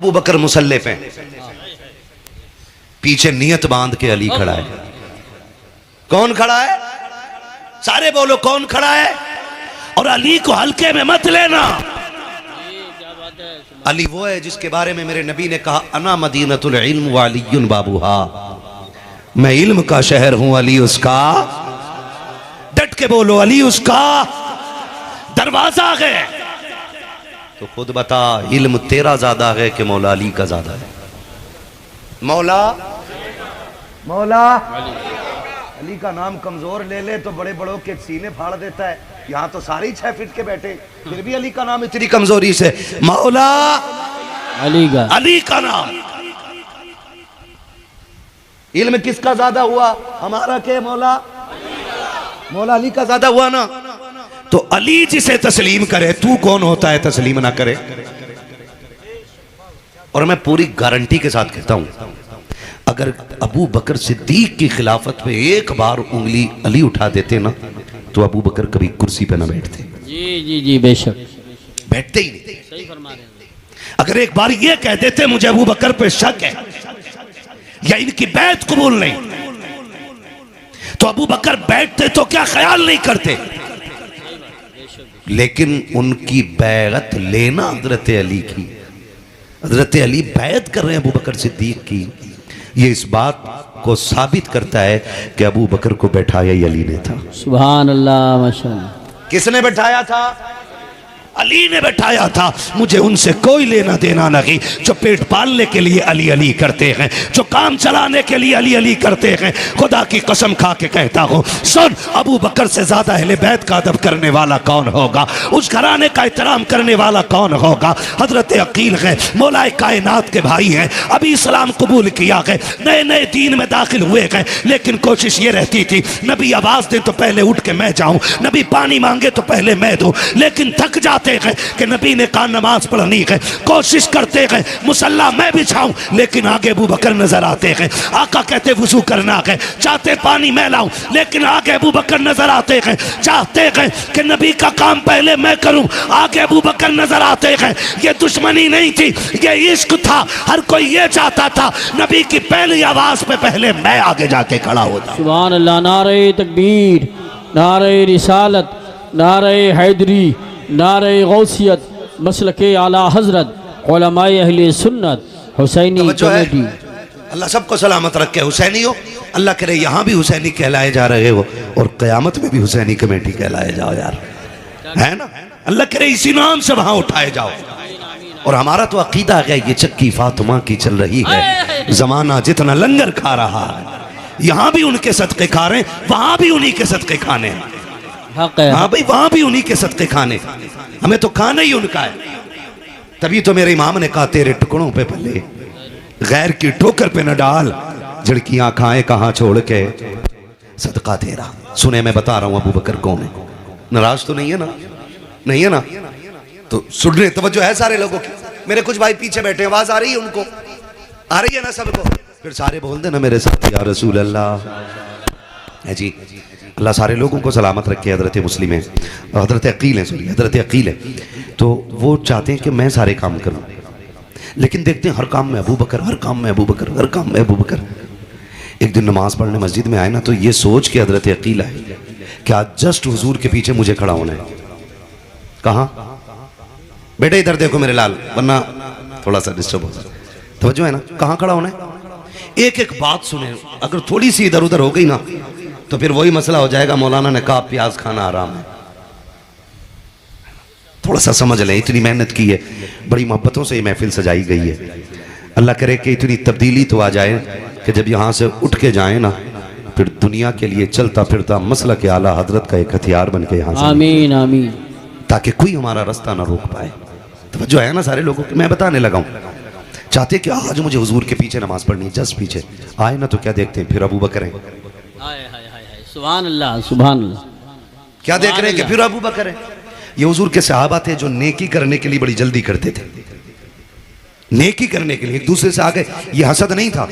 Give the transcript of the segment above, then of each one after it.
अबू बकर मुसल्ले पे, पीछे नियत बांध के अली खड़ा है। कौन खड़ा है? सारे बोलो कौन खड़ा है? और अली को हल्के में मत लेना। अली वो है जिसके बारे में मेरे नबी ने कहा अना मदीनतुल इल्म व अलीयुन बाबूहा, मैं इल्म का शहर हूं, अली उसका। डट के बोलो अली उसका दरवाजा है। तो खुद बता इल्म तेरा ज्यादा है कि मौला अली का ज्यादा है? मौला अली का नाम कमजोर ले ले तो बड़े बड़ों के सीने फाड़ देता है। यहाँ तो सारे 6 फीट के बैठे, फिर भी अली का नाम इतनी कमजोरी से। मौला अली का नाम। इल्म किसका ज्यादा हुआ? हमारा के मौला अली का ज्यादा हुआ ना। तो अली जिसे तस्लीम करे, तू कौन होता है तस्लीम ना करे? और मैं पूरी गारंटी के साथ कहता हूं, अगर अबू बकर सिद्दीक की खिलाफत पे एक बार उंगली अली उठा देते ना, तो अबू बकर कभी कुर्सी पे ना बैठते। जी बेशक बैठते ही नहीं। सही फरमा रहे हैं। अगर एक बार ये कह देते मुझे अबू बकर पे शक है या इनकी बैत कबूल नहीं, तो अबू बकर बैठते तो क्या ख्याल नहीं करते। लेकिन उनकी बैत लेना हजरत अली की, हजरत अली बैत कर रहे हैं अबू बकर सिद्दीक की, ये इस बात को साबित करता है कि अबू बकर को बैठाया ही अली ने था। सुभान अल्लाह माशाअल्लाह। किसने बैठाया था? अली ने बैठाया था। मुझे उनसे कोई लेना देना नहीं जो पेट पालने के लिए अली अली करते हैं, जो काम चलाने के लिए अली अली करते हैं। खुदा की कसम खा के कहता हूं, सुन, अबू बकर से ज्यादा अहले बैत का अदब करने वाला कौन होगा? उस घराने का एहतराम करने वाला कौन होगा? हजरत अकील है, मौलाए कायनात के भाई हैं, अभी इस्लाम कबूल किया है, नए नए दीन में दाखिल हुए हैं, लेकिन कोशिश ये रहती थी नबी आवाज दे तो पहले उठ के मैं जाऊं, नबी पानी मांगे तो पहले मैं दूं। लेकिन थक जाते हैं कि नबी ने कहा नमाज पढ़नी है, कोशिश करते हैं मुसल्ला मैं बिछाऊं, लेकिन आगे अबू बकर नजर आते हैं। आका कहते वुजू करना है, चाहते पानी मैं लाऊं, लेकिन आगे अबू बकर नजर आते हैं। चाहते हैं कि नबी का काम पहले मैं करूं, आगे अबू बकर नजर आते हैं। ये दुश्मनी नहीं थी, ये इश्क था। हर कोई ये चाहता था नबी की पहली आवाज पे पहले मैं आगे जाके खड़ा होता। सुभान अल्लाह। नारे तकबीर, नारे रिसालत, नारे हैदरी, नारे गौसियत, मसलके आला हजरत, उलमाए अहले सुन्नत, हुसैनी कमेटी। अल्लाह सबको सलामत रखे। हुसैनी हो, अल्लाह करे यहाँ भी हुसैनी कहलाए जा रहे हो और क़यामत में भी हुसैनी कमेटी कहलाए जाओ यार, है ना? अल्लाह करे इसी नाम से वहां उठाए जाओ। और हमारा तो अकीदा है ये चक्की फातिमा की चल रही है, जमाना जितना लंगर खा रहा है, यहाँ भी उनके सदके खा रहे हैं, वहां भी उन्हीं के सदके खाने हैं। हाँ भाई, वहां भी उन्हीं के सदके खाने, हमें तो खाना ही उनका है। तभी तो मेरे इमाम ने कहा तेरे टुकड़ों पे पले गैर की ठोकर पे न डाल, झड़कियां खाए कहां छोड़ के सदका तेरा। सुने मैं बता रहा हूं अबू बकर कौन है। नाराज तो नहीं है ना? नहीं है ना? तो सुन रहे, तवज्जो है सारे लोगों की। मेरे कुछ भाई पीछे बैठे, आवाज आ रही है उनको? आ रही है ना सबको? फिर सारे बोल देना मेरे साथ या रसूल अल्लाह है जी। अल्लाह सारे लोगों को सलामत रखे। हजरत मुस्लिम है, हजरत अकील है, सॉरी हजरत अकील है, तो वो चाहते हैं कि मैं सारे काम करूं, लेकिन देखते हैं हर काम में अबू बकर, हर काम में अबू बकर, हर काम में अबू बकर। एक दिन नमाज पढ़ने मस्जिद में आए ना, तो ये सोच के हजरत अकील आए कि आज जस्ट हुजूर के पीछे मुझे खड़ा होना है। कहाँ? बेटे इधर देखो मेरे लाल, वरना थोड़ा सा डिस्टर्ब हो। तवज्जो है ना? कहाँ खड़ा होना है? एक एक बात सुने, अगर थोड़ी सी इधर उधर हो गई ना तो फिर वही मसला हो जाएगा। मौलाना ने कहा प्याज खाना आराम है। थोड़ा सा समझ लें, इतनी मेहनत की है, बड़ी मोहब्बतों से ये महफिल सजाई गई है। अल्लाह करे कि इतनी तब्दीली तो आ जाए कि जब यहाँ से उठ के जाए ना, फिर दुनिया के लिए चलता फिरता मसला के आला हजरत का एक हथियार बन के यहाँ से, आमीन आमीन, ताकि कोई हमारा रास्ता ना रोक पाए। तो जो है ना सारे लोगों को मैं बताने लगा हूँ, चाहते कि आज मुझे हुजूर के पीछे नमाज पढ़नी है, जस्ट पीछे आए ना तो क्या देखते हैं? फिर अबू बकर है। सुभान अल्लाह, सुभान अल्लाह। क्या देख रहे हैं कि फिर अबू बकर है। ये हुजूर के सहाबा थे जो नेकी करने के लिए बड़ी जल्दी करते थे, नेकी करने के लिए एक दूसरे से आगे। ये हसद नहीं था,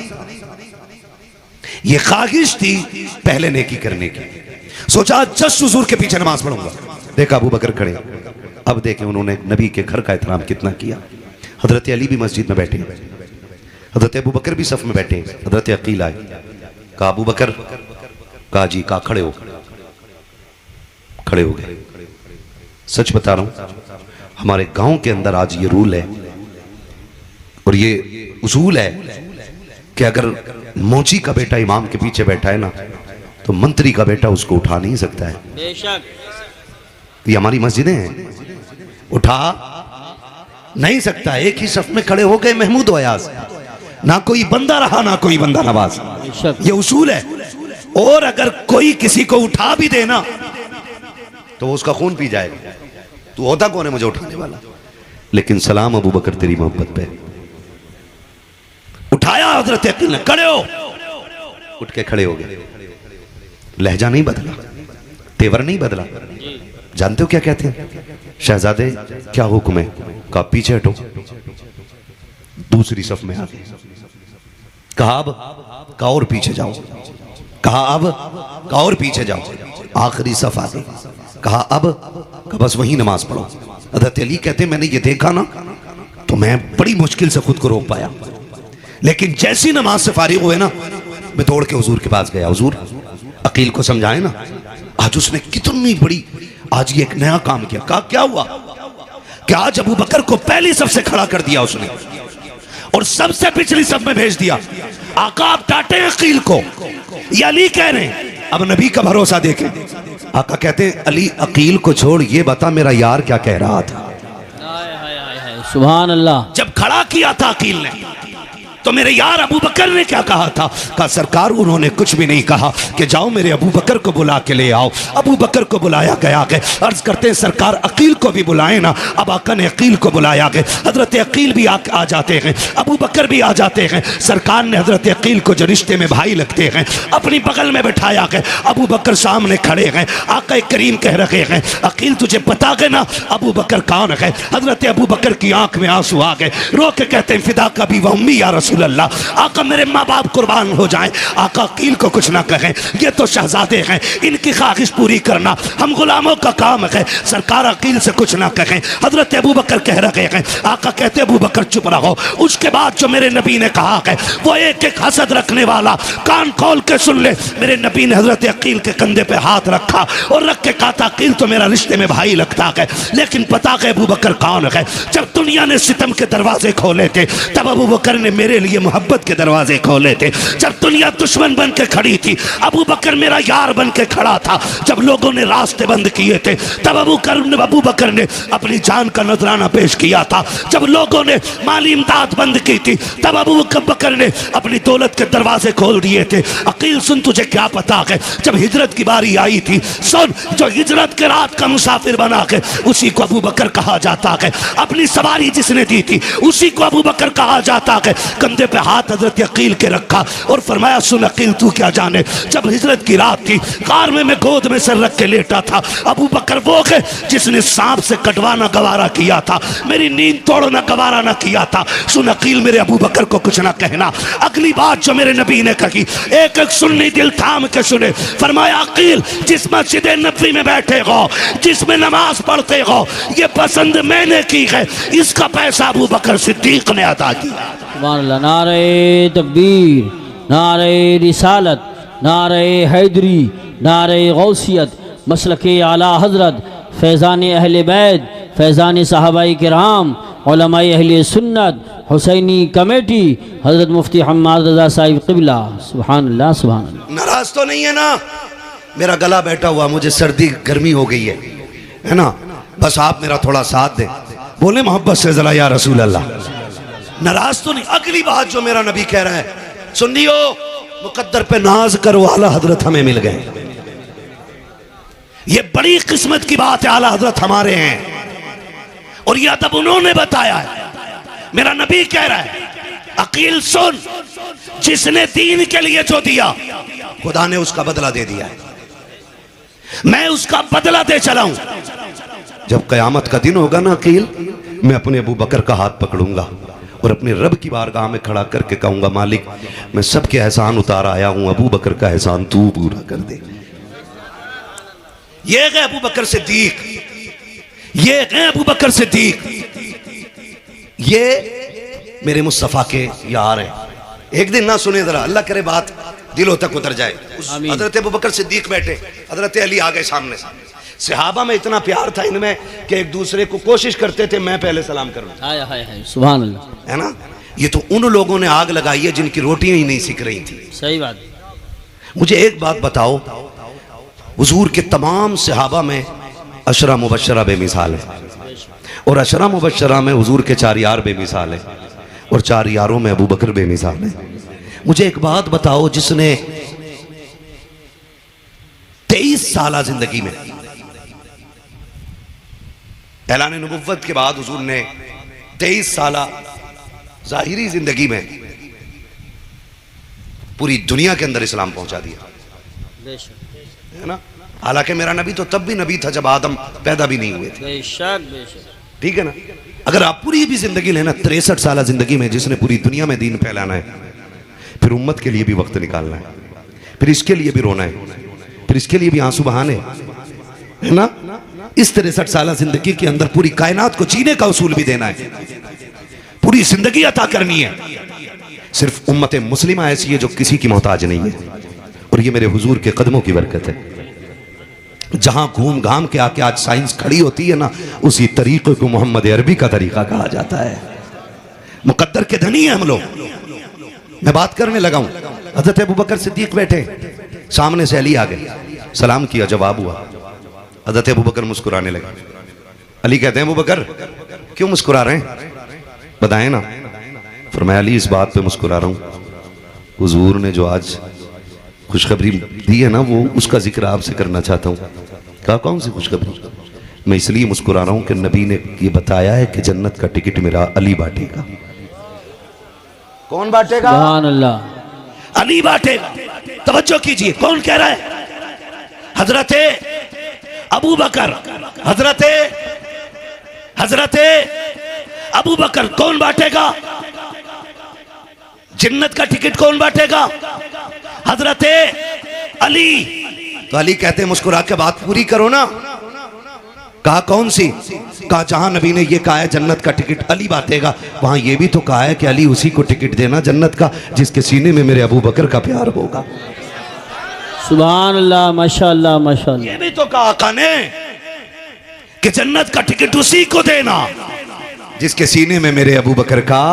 ये ख्वाहिश थी पहले नेकी करने की। सोचा जस्ट हुजूर के पीछे नमाज पढ़ूंगा। देखा अबू बकर खड़े, अब देखें उन्होंने नबी के घर का एहतराम कितना किया। हजरत अली भी मस्जिद में बैठे, हजरत अबू बकर भी सफ में बैठे। हजरत अकील आए, कहा अबू बकर, कहा जी, कहा खड़े हो, खड़े हो गए। सच बता रहा हूं, हमारे गांव के अंदर आज ये रूल है और ये उसूल है कि अगर मौची का बेटा इमाम के पीछे बैठा है ना, तो मंत्री का बेटा उसको उठा नहीं सकता है। बेशक ये हमारी मस्जिदें हैं, उठा नहीं सकता। एक ही सफ में खड़े हो गए महमूद अयाज, ना कोई बंदा रहा ना कोई बंदा नवाज। बेशक ये उसूल है। और अगर कोई किसी को उठा भी देना तो वो उसका खून पी जाएगा। तू होता कौन है मुझे उठाने वाला? लेकिन सलाम अबू बकर तेरी मोहब्बत पे। उठाया हजरत अकील ने, खड़े हो, उठ के खड़े हो गए। लहजा नहीं बदला, तेवर नहीं बदला। जानते हो क्या कहते हैं? शहजादे क्या हुक्म है? कहा पीछे हटो। दूसरी सफ में आ गए। कहा अब, कहा और पीछे जाओ। कहा अब, कहा और पीछे जाओ। आखिरी सफ आ गई। कहा अब, कहा बस वही नमाज पढ़ो। हज़रत अली कहते मैंने ये देखा ना तो मैं बड़ी मुश्किल से खुद को रोक पाया, लेकिन जैसी नमाज से फारिग हुए ना, मैं दौड़ के हुजूर के पास गया। हुजूर अकील को समझाए ना। आज उसने कितनी बड़ी, आज ये एक नया काम किया। कहा क्या हुआ? कि आज अबू बकर को पहली सफ से खड़ा कर दिया उसने और सबसे पिछली सफ में भेज दिया। आका आप डांटे अकील को, ये अली कह रहे हैं। अब नबी का भरोसा देखें। आका कहते हैं अली अकील को छोड़, ये बता मेरा यार क्या कह रहा था। सुभान अल्लाह। जब खड़ा किया था अकील ने तो मेरे यार अबू बकर ने क्या कहा था? कहा सरकार उन्होंने कुछ भी नहीं कहा कि जाओ मेरे अबू बकर को बुला के ले आओ। अबू बकर को बुलाया गया। अर्ज करते हैं सरकार अकील को भी बुलाए ना। अब आका ने अकील को बुलाया गया। हजरत अकील भी आ जाते हैं, अबू बकर भी आ जाते हैं। सरकार ने हजरत अकील को जो रिश्ते में भाई लगते हैं अपनी बगल में बिठाया गया। अबू बकर सामने खड़े हैं। आका करीम कह रहे हैं अकील तुझे पता है ना अबू बकर कौन है? हजरत अबू बकर की आंख में आंसू आ गए। रो के कहते हैं फिदा का भी व उम्मी या रसूल अल्लाह, आका मेरे माँ बाप कुर्बान हो जाएं। आका अकील को कुछ ना कहें, ये तो शहजादे हैं, इनकी ख्वाहिश पूरी करना हम गुलामों का काम है। सरकार अकील से कुछ ना कहें। हजरत अबू बकर कह रहे हैं। आका कहते अबू बकर चुप रहो। उसके बाद जो मेरे नबी ने कहा है वो एक एक हसद रखने वाला कान खोल के सुन ले। मेरे नबी ने हजरत अकील के कंधे पे हाथ रखा और रख के कहा था अकील तो मेरा रिश्ते में भाई लगता है, लेकिन पता है अबू बकर कौन है? जब दुनिया ने सितम के दरवाजे खोले थे तब अबू बकर ने मेरे लिए मोहब्बत के दरवाजे खोले थे। जब दुनिया दुश्मन बन के खड़ी थी अबू बकर मेरा यार बन के खड़ा था। जब लोगों ने रास्ते बंद किए थे तब अबू बकर ने अपनी जान का नजराना पेश किया था। जब लोगों ने माली इमदाद बंद की थी तब अबू बकर ने अपनी दौलत के दरवाजे खोल दिए थे। अकील सुन तुझे क्या पता है, जब हिजरत की बारी आई थी, सुन जो हिजरत के रात का मुसाफिर बना के उसी को अबू बकर कहा जाता है। अपनी सवारी जिसने दी थी उसी को अबू बकर कहा जाता है। कंधे पे हाथ हजरत अकील के रखा और फरमाया सुन अकील तू क्या जाने, जब हिजरत की रात थी कार में मैं गोद में सर रख के लेटा था। अबू बकर वो है जिसने सांप से कटवाना गवारा किया था, मेरी नींद तोड़ना गवारा ना किया था। सुन अकील मेरे अबू बकर को कुछ ना कहना। अगली बात जो मेरे नबी ने कही एक एक सुन्नी दिल थाम के सुने। फरमाया अकील जिस मस्जिद नबी में बैठे हो, जिसमें नमाज पढ़ते हो, ये पसंद मैंने की है, इसका पैसा अबू बकर सिद्दीक ने अदा किया। नारे तकबीर, नारे रिसालत, नारे हैदरी, नारे गौसियत, मसलके आला हजरत, फैज़ान अहले बैत, फैज़ान सहाबाए किराम, उलमाए अहले सुन्नत, हुसैनी कमेटी, हजरत मुफ्ती हम्माद रज़ा साहिब क़िबला। सुभान अल्लाह सुभान अल्लाह। नाराज तो नहीं है ना? मेरा गला बैठा हुआ, मुझे सर्दी गर्मी हो गई है ना? बस आप मेरा थोड़ा साथ दें, बोले मोहब्बत से जरा या रसूल अल्लाह। नाराज तो नहीं। अगली बात जो मेरा नबी कह रहा है सुनियो, मुकद्दर पे नाज करो आला हजरत हमें मिल गए। ये बड़ी किस्मत की बात है, आला हजरत हमारे हैं और यह अदब उन्होंने बताया है। मेरा नबी कह रहा है अकील सुन, जिसने दीन के लिए जो दिया खुदा ने उसका बदला दे दिया है, मैं उसका बदला दे चला हूं। जब कयामत का दिन होगा ना अकील, मैं अपने अबू बकर का हाथ पकड़ूंगा और अपने रब की बारगाह में खड़ा करके कहूंगा मालिक मैं सबके एहसान उतार आया हूं, अबू बकर का एहसान तू पूरा कर दे। ये है अबू बकर सिद्दीक, ये है अबू बकर सिद्दीक, ये मेरे मुस्तफ़ा के यार हैं। एक दिन ना सुने जरा, अल्लाह करे बात दिलों तक उतर जाए। हजरत अबू बकर सिद्दीक बैठे, हजरत अली आ गए सामने। सहाबा में इतना प्यार था इनमें कि एक दूसरे को कोशिश करते थे मैं पहले सलाम करूं। सुभान अल्लाह। है ना, ये तो उन लोगों ने आग लगाई है जिनकी रोटियां ही नहीं सीख रही थी। सही बात। मुझे एक बात बताओ, हुजूर के तमाम सहाबा में अशरा मुबशरा बेमिसाल है, और अशरा मुबशरा में हुजूर के 4 यार बेमिसाल है, और 4 यारों में अबू बकर बेमिसाल है। मुझे एक बात बताओ, जिसने 23 साल जिंदगी में ऐलान नबुव्वत के बाद हुजूर ने 23 साल जाहिरी जिंदगी में पूरी दुनिया के अंदर इस्लाम पहुंचा दिया, है ना। हालांकि मेरा नबी तो तब भी नबी था जब आदम पैदा भी नहीं हुए थे। ठीक है ना। अगर आप पूरी भी जिंदगी लेना, 63 साल जिंदगी में जिसने पूरी दुनिया में दीन फैलाना है, फिर उम्मत के लिए भी वक्त निकालना है, फिर इसके लिए भी रोना है, फिर इसके लिए भी आंसू बहाने, है ना। इस 63 साल जिंदगी के अंदर पूरी कायनात को जीने का उसूल भी देना है, पूरी जिंदगी अता करनी है। सिर्फ उम्मत मुस्लिमा ऐसी है जो किसी की मोहताज नहीं है, और ये मेरे हुजूर के कदमों की बरकत है। जहां घूम घाम के आके आज साइंस खड़ी होती है ना, उसी तरीके को मोहम्मद अरबी का तरीका कहा जाता है। मुकद्दर के धनी है हम लोग। मैं बात करने लगा हूं, हजरत अबू बकर सिद्दीक बैठे, सामने से अली आ गए, सलाम किया, जवाब हुआ। हजरत अबू बकर मुस्कुराने लगे। अली कहते हैं, अबू बकर क्यों मुस्कुरा रहे हैं, बताएं ना। फरमाया, अली इस बात पे मुस्कुरा रहा हूं, हुजूर ने जो आज खुशखबरी दी है ना, वो उसका जिक्र आपसे करना चाहता हूँ। कहा, कौन सी खुशखबरी? मैं इसलिए मुस्कुरा रहा हूँ कि नबी ने ये बताया है कि जन्नत का टिकट मेरा अली बांटेगा। कौन बांटेगा? सुभान अल्लाह। अली बांटेगा। तवज्जो कीजिए, कौन कह रहा है? हजरते अबू बकर, हजरते अबू बकर। कौन बांटेगा जन्नत का टिकट? कौन बांटेगा? हजरते अली। तो अली कहते, मुस्कुरा के बात पूरी करो ना। कहा, कौन सी? कहा, जहां नबी ने ये कहा है जन्नत का टिकट अली बांटेगा, वहां ये भी तो कहा है कि अली उसी को टिकट देना जन्नत का जिसके सीने में मेरे अबू बकर का प्यार होगा। सुभान अल्लाह, माशाअल्लाह माशाअल्लाह। ये भी तो कहा आका ने कि जन्नत का टिकट उसी को देना जिसके सीने में मेरे अबू बकर का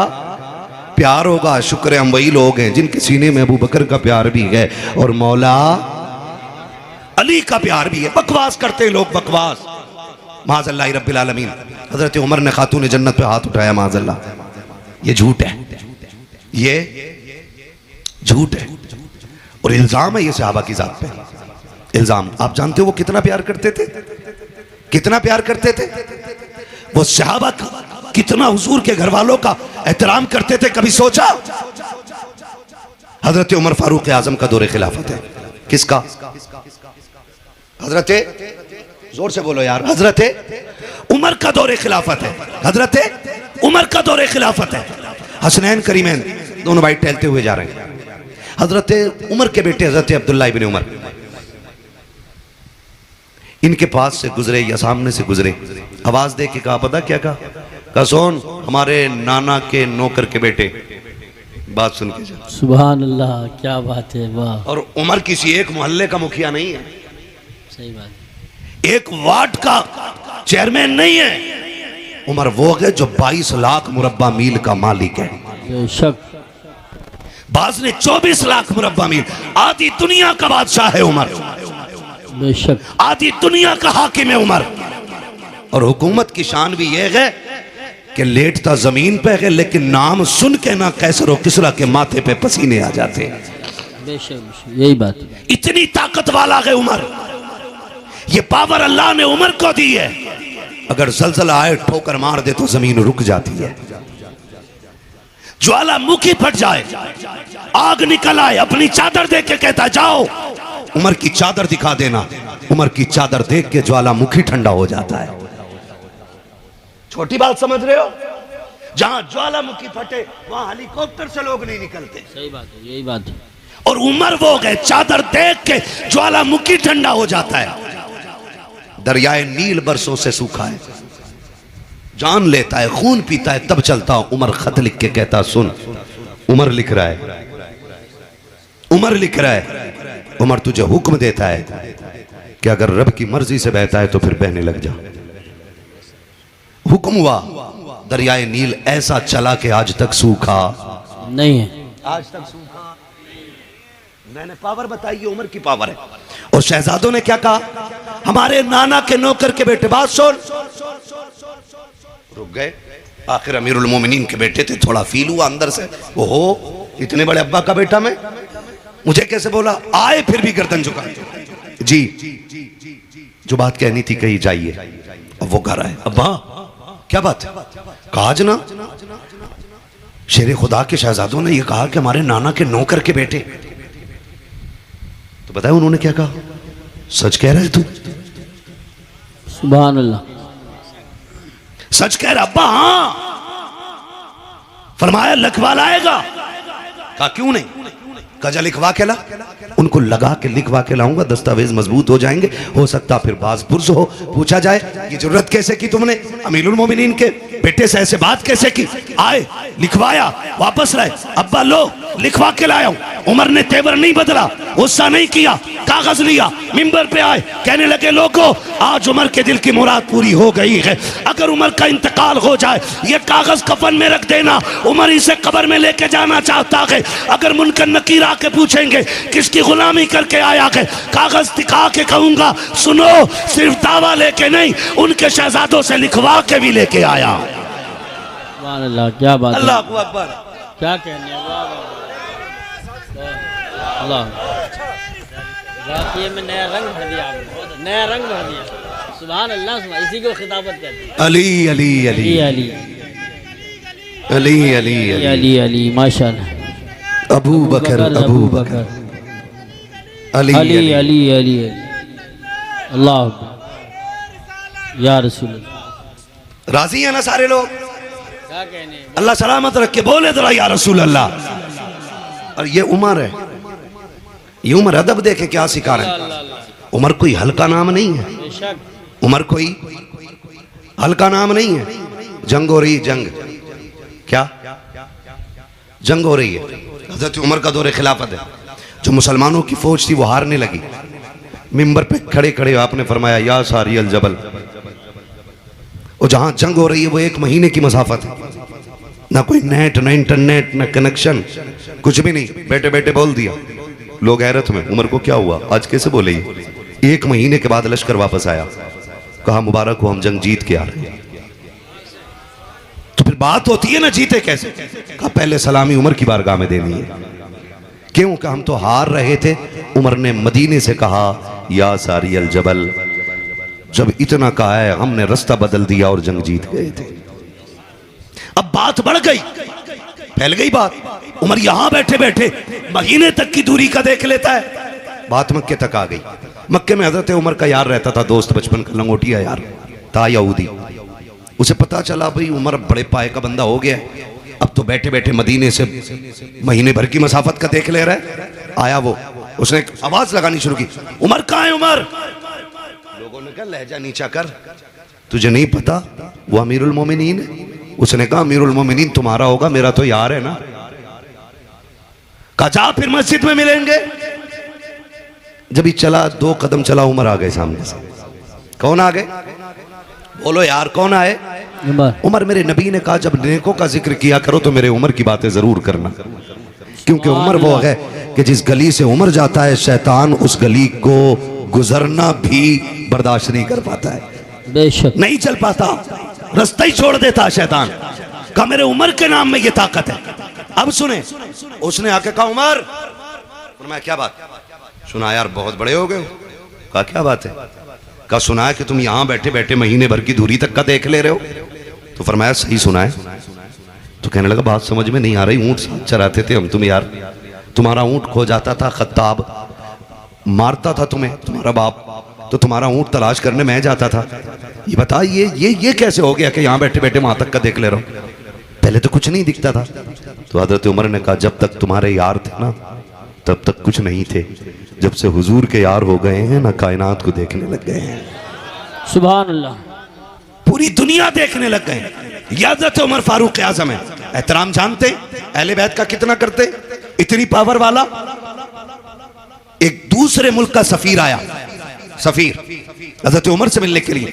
प्यार होगा। शुक्र है हम वही लोग हैं जिनके सीने में अबू बकर का प्यार भी है और मौला अली का प्यार भी है। बकवास करते हैं लोग, बकवास। माज़अल्लाह रब्बिल आलमीन। हजरत उमर ने खातून जन्नत पे हाथ उठाया, माज़अल्लाह। ये झूठ है, ये झूठ है और इल्जाम है ये सहाबा की जात पे। इल्जाम। आप जानते हो वो कितना प्यार करते थे, कितना प्यार करते थे वो सहाबा का, कितना हुजूर के घर वालों का एहतराम करते थे। कभी सोचा? हजरत उमर फारूक आजम का दौरे खिलाफत है। किसका? हजरत, जोर से बोलो यार, हजरत उमर का दौरे खिलाफत है। हजरत उमर का दौरे खिलाफत है। हसनैन करीमैन दोनों भाई टहलते हुए जा रहे हैं। हजरत उमर के बेटे हजरत अब्दुल्ला इब्न उमर इनके पास से गुजरे या सामने से गुजरे। आवाज दे के कहा, पता क्या कहा? सुन, हमारे नाना के नौकर के बेटे, बात सुन के जा। सुभान अल्लाह, क्या बात है, वाह। और उमर किसी एक मोहल्ले का मुखिया नहीं है, सही बात। एक वार्ड का चेयरमैन नहीं है। उमर वो है जो 22 लाख मुरब्बा मील का मालिक है। बेशक। बाज ने 24 लाख मुरब्बा मील। आधी दुनिया का बादशाह है उमर, बेशक। आधी दुनिया का हाकिम है उमर। और हुकूमत की शान भी यह है कि लेटता जमीन पे है, लेकिन नाम सुन के ना कैसर और किसरा के माथे पे पसीने आ जाते हैं। बेशक, यही बात। इतनी ताकत वाला है उमर। ये पावर अल्लाह ने उमर को दी है। अगर जलजला आए, ठोकर मार दे तो जमीन रुक जाती है। ज्वालामुखी फट जाए, आग निकल आए, अपनी चादर देख के कहता, जाओ उमर की चादर दिखा देना। उमर की चादर देख के ज्वालामुखी ठंडा हो जाता है। छोटी बात समझ रहे हो? जहां ज्वालामुखी फटे वहां हेलीकॉप्टर से लोग नहीं निकलते। सही बात है, यही बात है। और उमर वो गए, चादर देख के ज्वालामुखी ठंडा हो जाता है। दरियाए नील बरसों से सूखा है, जान लेता है, खून पीता है, तब चलता हूं। उमर खत लिख के कहता, सुन, उमर लिख रहा है, उमर लिख रहा है, उमर तुझे हुक्म देता है कि अगर रब की मर्जी से बहता है तो फिर बहने लग जा। हुक्म हुआ, दरियाए नील ऐसा चला कि आज तक सूखा नहीं है। आज तक सूखा। मैंने पावर बताई, ये उमर की पावर है। और शहजादों ने क्या कहा, हमारे नाना के नौकर के बेटे, बात सुन। रुक गए। आखिर अमीरुल मोमिनीन के बेटे थे, थोड़ा फील हुआ अंदर से, ओहो इतने बड़े अब्बा का बेटा मैं, मुझे कैसे बोला। आए फिर भी गर्दन झुका, जी जो बात कहनी थी कही जाइए। अब वो घर आए, अब्बा क्या बात है, कहा जना शेर खुदा के शहजादों ने ये कहा कि हमारे नाना के नौकर के बेटे। तो बताया उन्होंने क्या कहा, सच कह रहे तू, सुभान अल्लाह, सच कह रहा अब्बा। हाँ, फरमाया लिखवा लाएगा। कहा क्यों नहीं, कजा लिखवा के ला। उनको लगा के लिखवा के लाऊंगा, दस्तावेज मजबूत हो जाएंगे, हो सकता फिर बाज पुरस हो। पूछा जाए ये जरूरत कैसे की तुमने, अमीरुल मोमिनीन के बेटे से ऐसे बात कैसे की। आए, लिखवाया, वापस लाए, अब्बा लो लिखवा के लाया हूं। उमर ने तेवर नहीं बदला, गुस्सा नहीं किया, कागज लिया, मिंबर पे आए, कहने लगे लोगों आज उमर के दिल की मुराद पूरी हो गई है। अगर उमर का इंतकाल हो जाए, ये कागज कफन में रख देना, उमर इसे कब्र में लेके जाना चाहता है। अगर मुनकर नकीर आके पूछेंगे किसकी गुलामी करके आया है, कागज दिखा के कहूंगा सुनो, सिर्फ दावा लेके नहीं, उनके शहजादों से लिखवा के भी लेके आया। सुभान अल्लाह, क्या बात है, अल्लाह अकबर, क्या कहने, वाह वाह अल्लाह, वाकई में नया रंग भर दिया आपने, नया रंग भर दिया। सुभान अल्लाह, सुभान, इसी को खिताबत कहते हैं। अली अली अली अली अली अली अली अली अली, माशाअल्लाह, अबू बकर अबू बकर, अली अली अली अली, अल्लाह या रसूल। राजी है ना सारे लोग, क्या कहने, अल्लाह सलामत रखे, बोले जरा या रसूल अल्लाह। और ये उमर है, ये उमर अदब देखे क्या सिखा रहे हैं। उमर कोई हल्का नाम नहीं है, बेशक उमर कोई हल्का नाम नहीं है। जंग हो रही, जंग क्या जंग हो रही है, हजरत उमर का दौरे खिलाफत है। जो मुसलमानों की फौज थी वो हारने लगी, मिंबर पे खड़े खड़े आपने फरमाया या सारी अल जबल। और जहां जंग हो रही है वो 1 महीने की मसाफत है, ना कोई नेट, ना इंटरनेट, ना कनेक्शन, कुछ भी नहीं, बैठे बैठे बोल दिया। लोग हैरत में, उमर को क्या हुआ, आज कैसे बोले ये। 1 महीने के बाद लश्कर वापस आया, कहा मुबारक हो हम जंग जीत के आ रहे हैं। तो फिर बात होती है ना जीते कैसे, कहा पहले सलामी उमर की बारगाह में देनी है। क्यों, कि हम तो हार रहे थे। उमर ने मदीने से कहा या सारी अल जबल। जब इतना कहा है हमने रास्ता बदल दिया और जंग जीत गए थे। अब बात बढ़ गई, फैल गई बात। उमर यहां बैठे बैठे महीने तक की दूरी का देख लेता है, बात मक्के तक आ गई। मक्के में हजरत उमर का यार रहता था, दोस्त बचपन का, लंगोटिया यार था, यहूदी। उसे पता चला भाई उमर बड़े पाए का बंदा हो गया, अब तो बैठे बैठे मदीने से महीने भर की मसाफत का देख ले रहा है। आया वो, उसने आवाज लगानी शुरू की, उमर कहाँ है उमर। लोगों ने कहा लहजा नीचा कर, तुझे नहीं पता वो अमीरुल मोमिनीन है। उसने कहा अमीरुल मोमिनीन तुम्हारा होगा, मेरा तो यार है ना। कहा जा फिर मस्जिद में मिलेंगे। जब ही चला 2 कदम चला, उमर आ गए सामने से। कौन आ गए, बोलो यार कौन आए। उमर, मेरे नबी ने कहा जब नेकों का जिक्र किया करो तो मेरे उमर की बातें जरूर करना, क्योंकि उमर वो है कि जिस गली से उमर जाता है शैतान उस गली को गुजरना भी बर्दाश्त नहीं कर पाता है, बेशक नहीं चल पाता, रास्ता ही छोड़ देता है शैतान। कहा मेरे उमर के नाम में ये ताकत है। अब सुने, उसने आके कहा उमर, मैं क्या बात, सुना यार बहुत बड़े हो गए। कहा क्या बात है। कहा सुना है कि तुम यहां बैठे बैठे महीने भर की दूरी तक का देख ले रहे हो। तो फरमाया सही सुना है। तो कहने लगा बात समझ में नहीं आ रही, ऊंट साथ चराते थे हम तुम यार, तुम्हारा ऊंट खो जाता था, खत्ताब मारता था तुम्हें तुम्हारा बाप, तो तुम्हारा ऊंट तलाश करने मैं जाता था। ये बता ये कैसे हो गया कि यहाँ बैठे बैठे वहां तक का देख ले रहा हूं, पहले तो कुछ नहीं दिखता था। तो हजरत उमर ने कहा जब तक तुम्हारे यार थे ना तब तक कुछ नहीं थे, जब से हुजूर के यार हो गए हैं ना कायनात को देखने लग गए हैं। सुभान अल्लाह। पूरी दुनिया देखने लग गए। ये हज़रत उमर फारूक आज़म है। एहतराम जानते अहले बैत का कितना करते, इतनी पावर वाला। एक दूसरे मुल्क का सफीर आया, सफीर हज़रत उमर से मिलने के लिए।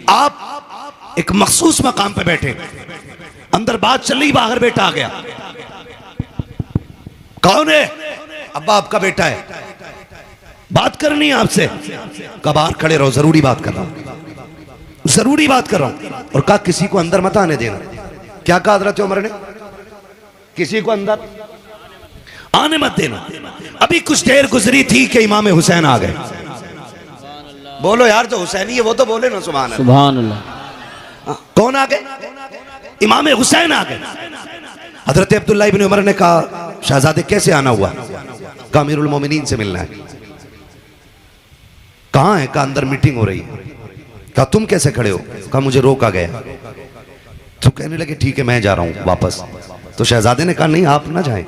आप एक मखसूस मकाम पे बैठे, अंदर बात चल रही, बाहर बेटा आ गया। कौन है? अब्बा आपका बेटा है, बात करनी है आपसे। कब बाहर खड़े रहो, जरूरी बात कर रहा हूं, जरूरी बात कर रहा हूं। और कहा किसी को अंदर मत आने देना। क्या कहा हज़रत उमर ने? किसी को अंदर आने मत देना। अभी कुछ देर गुजरी थी कि इमाम हुसैन आ गए। बोलो यार, जो हुसैनी है वो तो बोले ना सुभान अल्लाह। सुभान अल्लाह। कौन आ गए? इमाम हुसैन आ गए। हजरत अब्दुल्लाह इब्न उमर ने कहा, शहजादे कैसे आना हुआ? कहा अमीरुल मोमिनीन से मिलना है। कहाँ है? कहा अंदर मीटिंग हो रही है। कहा तुम कैसे खड़े हो? कहा मुझे रोका गया। तो कहने लगे ठीक है मैं जा रहा हूं वापस। तो शहजादे ने कहा नहीं आप ना जाएं,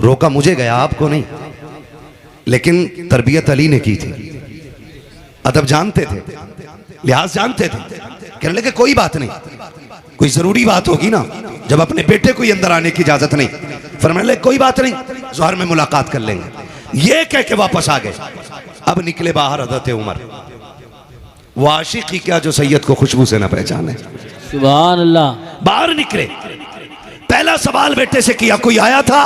रोका मुझे गया आपको नहीं। लेकिन तरबियत अली ने की थी, अदब जानते थे, लिहाज जानते थे। कहने लगे कोई बात नहीं, कोई जरूरी बात होगी ना, जब अपने बेटे को ही अंदर आने की इजाजत नहीं। फरमाने लगे कोई बात नहीं, ज़ोहर में मुलाकात कर लेंगे। ये कह के वापस आ गए। अब निकले बाहर हज़रत उमर। वो आशिक ही क्या जो सैयद को खुशबू से न पहचाने। सुभान अल्लाह। बाहर निकले, पहला सवाल बेटे से किया, कोई आया था?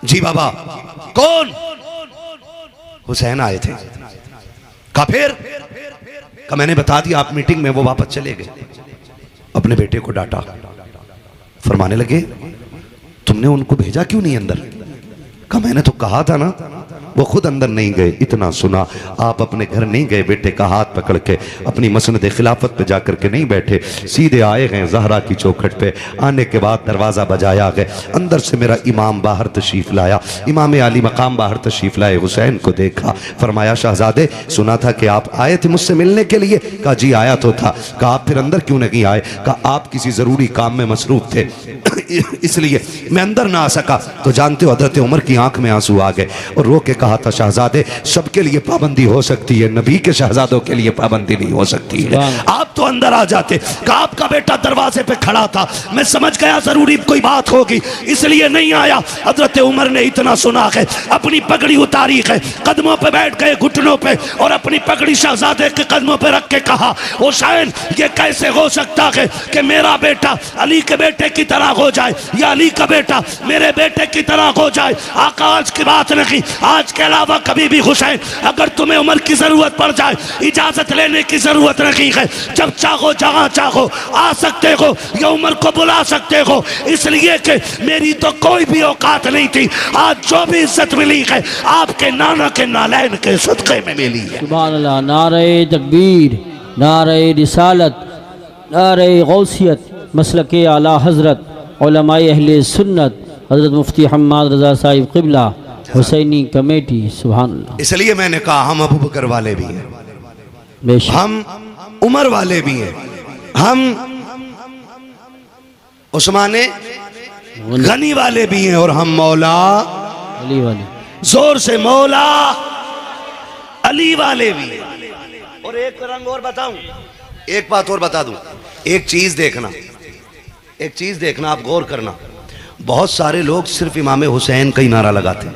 जी बाबा। कौन? हुसैन आए थे। कहा फिर? कहा मैंने बता दिया आप मीटिंग में। वो वापस चले गए। अपने बेटे को डांटा। फरमाने लगे तुमने उनको भेजा क्यों नहीं अंदर? कहा मैंने तो कहा था ना, वो खुद अंदर नहीं गए। इतना सुना, आप अपने घर नहीं गए, बेटे का हाथ पकड़ के अपनी मसनद खिलाफत पे जाकर के नहीं बैठे, सीधे आए गए ज़हरा की चौखट पे। आने के बाद दरवाज़ा बजाया गए, अंदर से मेरा इमाम बाहर तशरीफ़ लाया, इमाम आली मकाम बाहर तशरीफ़ लाए। हुसैन को देखा, फरमाया शहजादे सुना था कि आप आए थे मुझसे मिलने के लिए। कहा जी आया तो था। कहा आप फिर अंदर क्यों नहीं आए? कहा आप किसी ज़रूरी काम में मसरूफ़ थे इसलिए मैं अंदर ना आ सका। तो जानते हो हज़रत उमर की आंख में आंसू आ गए और रो के कहा था शहजादे सबके लिए पाबंदी हो सकती है, नबी के शहजादों के लिए पाबंदी नहीं हो सकती है। आप तो अंदर आ जाते। कहा आपका बेटा दरवाजे पे खड़ा था, मैं समझ गया जरूरी कोई बात होगी इसलिए नहीं आया। हज़रत उमर ने इतना सुना है, अपनी पगड़ी उतारी है, कदमों पे बैठ गए घुटनों पे और अपनी पगड़ी शहजादे के कदमों पे रख के कहा हुसैन ये कैसे हो सकता है कि मेरा बेटा अली के बेटे की तरह हो जाए या अली का बेटा मेरे बेटे की तरह हो जाए। आका आज की बात नहीं, आज के अलावा कभी भी हुसैन अगर तुम्हें उमर की जरूरत पड़ जाए इजाजत लेने की जरूरत नहीं है। जब चाहो जहां चाहो आ सकते हो या उमर को बुला सकते हो, इसलिए कि मेरी तो कोई भी औकात नहीं थी। आज जो भी इज्जत मिली है आपके नाना के नालैन के सदक़े में मिली है। सुभान अल्लाह। नारे तकबीर, नारे रिसालत, नारे गौसियत, मसलके आला हज़रत उलमाए अहले सुन्नत हज़रत मुफ्ती हम्माद रज़ा साहिब क़िबला हुसैनी कमेटी। सुभान अल्लाह। इसलिए मैंने कहा हम अबू बकर वाले भी हैं, बेशक हम उमर वाले भी हैं, हम उस्माने गनी वाले भी हैं और हम मौला अली वाले, जोर से मौला अली वाले भी हैं। और एक रंग और बताऊं, एक बात और बता दूं, एक चीज देखना, एक चीज देखना, आप गौर करना। बहुत सारे लोग सिर्फ इमाम हुसैन का ही नारा लगाते हैं,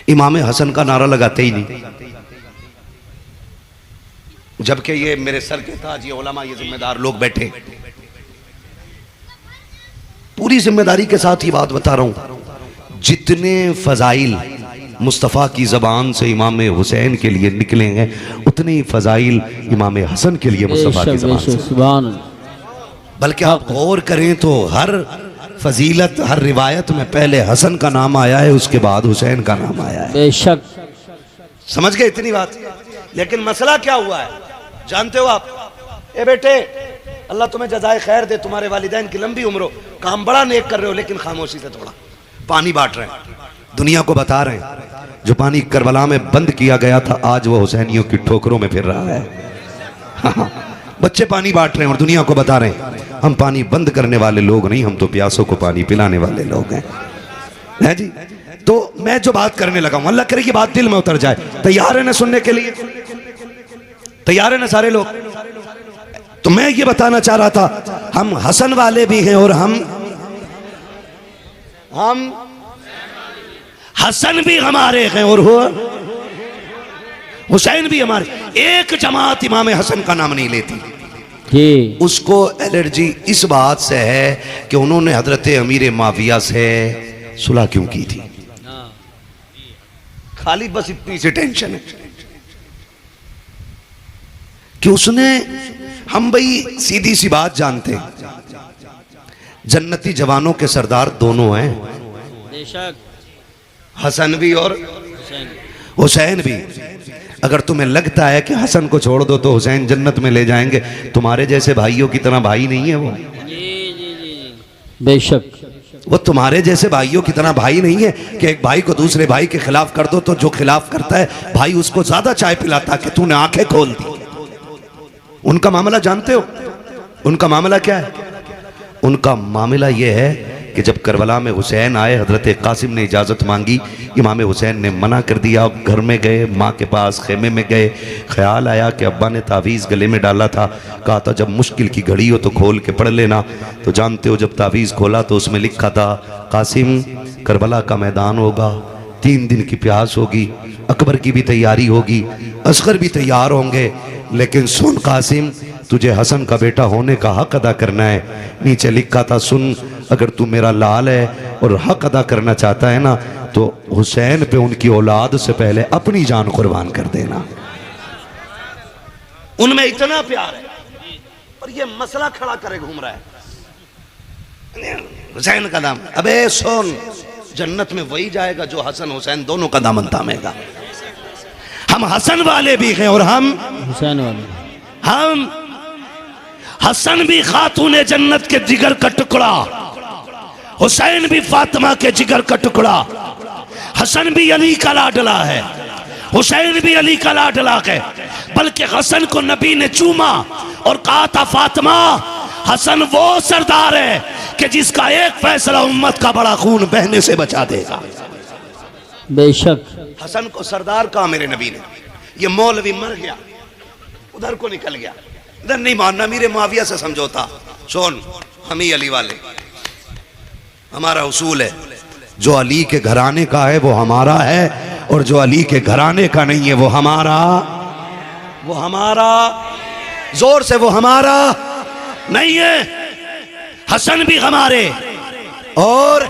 इमाम हसन का नारा लगाते ही नहीं। जबकि ये मेरे सर के ताज, ये उलमा, ये जिम्मेदार लोग बैठे, पूरी जिम्मेदारी के साथ ये बात बता रहा हूं, जितने फजाइल मुस्तफ़ा की ज़बान से इमाम हुसैन के लिए निकले हैं उतने ही फजाइल इमाम हसन के लिए मुस्तफ़ा की ज़बान से। सुभान। बल्कि आप गौर करें तो हर फजीलत, हर रिवायत में पहले हसन का नाम आया है, उसके बाद हुसैन का नाम आया है। बेशक। समझ गए इतनी बात? लेकिन मसला क्या हुआ है जानते हो आप? ए बेटे अल्लाह तुम्हें जज़ाए खैर दे, तुम्हारे वालिदैन की लंबी उम्र हो, काम बड़ा नेक कर रहे हो, लेकिन खामोशी से थोड़ा पानी बांट रहे हैं, दुनिया को बता रहे हैं जो पानी करबला में बंद किया गया था आज वो हुसैनियों की ठोकरों में फिर रहा है। बच्चे पानी बांट रहे हैं और दुनिया को बता रहे हैं हम पानी बंद करने वाले लोग नहीं, हम तो प्यासों को पानी पिलाने वाले लोग हैं। है जी? तो मैं जो बात करने लगा हूं, अल्लाह करे कि बात दिल में उतर जाए। तैयार है ना सुनने के लिए? तैयार है ना सारे लोग? तो मैं ये बताना चाह रहा था, हम हसन वाले भी हैं और हम हसन भी हमारे हैं और हुसैन भी हमारे। एक जमात इमाम हसन का नाम नहीं लेती। जी उसको एलर्जी इस बात से है कि उन्होंने हजरत अमीर माविया से सुलह क्यों की थी। खाली बस इतनी सी टेंशन है कि उसने, हम भाई सीधी सी बात जानते हैं, जन्नती जवानों के सरदार दोनों हैं, बेशक हसन भी और हुसैन भी। अगर तुम्हें लगता है कि हसन को छोड़ दो तो हुसैन जन्नत में ले जाएंगे, तुम्हारे जैसे भाइयों की तरह भाई नहीं है वो। बेशक वो तुम्हारे जैसे भाइयों की तरह भाई नहीं है कि एक भाई को दूसरे भाई के खिलाफ कर दो तो जो खिलाफ करता है भाई उसको ज्यादा चाय पिलाता कि तूने आंखें खोल दी। उनका मामला जानते हो? उनका मामला क्या है? उनका मामला यह है कि जब करबला में हुसैन आए, हजरत कासिम ने इजाज़त मांगी, इमाम हुसैन ने मना कर दिया। घर में गए, माँ के पास खेमे में गए, ख्याल आया कि अब्बा ने तावीज़ गले में डाला था, कहा था जब मुश्किल की घड़ी हो तो खोल के पढ़ लेना। तो जानते हो जब तावीज़ खोला तो उसमें लिखा था, कासिम करबला का मैदान होगा, 3 दिन की प्यास होगी, अकबर की भी तैयारी होगी, असगर भी तैयार होंगे, लेकिन सुन कासिम, तुझे हसन का बेटा होने का हक अदा करना है। नीचे लिखा था, सुन, अगर तू मेरा लाल है और हक अदा करना चाहता है ना तो हुसैन पे उनकी औलाद से पहले अपनी जान कुर्बान कर देना। उनमें इतना प्यार है और ये मसला खड़ा करे घूम रहा है हुसैन का दामन। अबे सुन, जन्नत में वही जाएगा जो हसन हुसैन दोनों का दामन थामेगा। हम हसन वाले भी हैं और हम हुसैन वाले। हम हसन भी खातून जन्नत के जिगर का टुकड़ा, हुसैन भी फातिमा के जिगर का टुकड़ा। हसन भी अली का लाडला है, हुसैन भी अली का लाडला है। बल्कि हसन को नबी ने चूमा और कहा था, फातिमा, हसन वो सरदार है कि जिसका एक फैसला उम्मत का बड़ा खून बहने से बचा देगा। बेशक हसन को सरदार कहा मेरे नबी ने। ये मौलवी मर गया, उधर को निकल गया, इधर नहीं मानना, मेरे माविया से समझौता। सुन, हम ही अली वाले, हमारा उसूल है, जो अली के घराने का है वो हमारा है, और जो अली के घराने का नहीं है वो हमारा जोर से वो हमारा नहीं है। हसन भी हमारे। और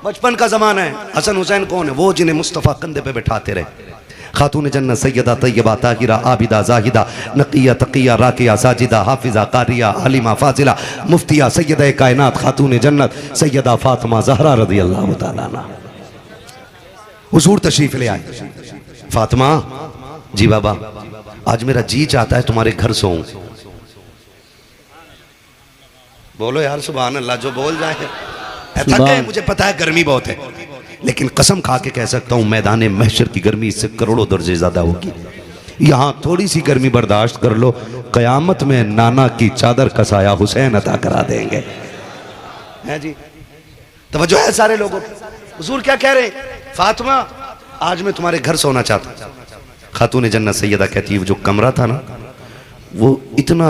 बचपन का जमाना है। हसन हुसैन कौन है? वो जिन्हें मुस्तफ़ा कंधे पे बैठाते रहे। खातून जन्नत सैयदा तैयबा ताहिरा आबिदा जाहिदा नकिया तकिया राकिया साजिदा हाफिजा कारिया हलीमा फाजिला मुफ्तिया सैयदा कायनात खातून जन्नत सैयदा फातिमा ज़हरा रज़ियल्लाहु ताला अन्हा हुजूर तशरीफ ले आए। फातिमा, जी बाबा, आज मेरा जी चाहता है तुम्हारे घर सोऊं। बोलो यार सुभान अल्लाह, जो बोल जाए। थक गए, मुझे पता है गर्मी बहुत है, लेकिन कसम खा के कह सकता हूं मैदान महशर की गर्मी इससे करोड़ों दर्जे ज्यादा होगी। यहां थोड़ी सी गर्मी बर्दाश्त कर लो, कयामत में नाना की चादर का साया हुसैन अता करा देंगे। है जी, तवज्जो है सारे लोगों की। हुजूर क्या कह रहे हैं? फातिमा, आज मैं तुम्हारे घर सोना चाहता हूं। खातून जन्नत सैयदा कहती है, जो कमरा था ना वो इतना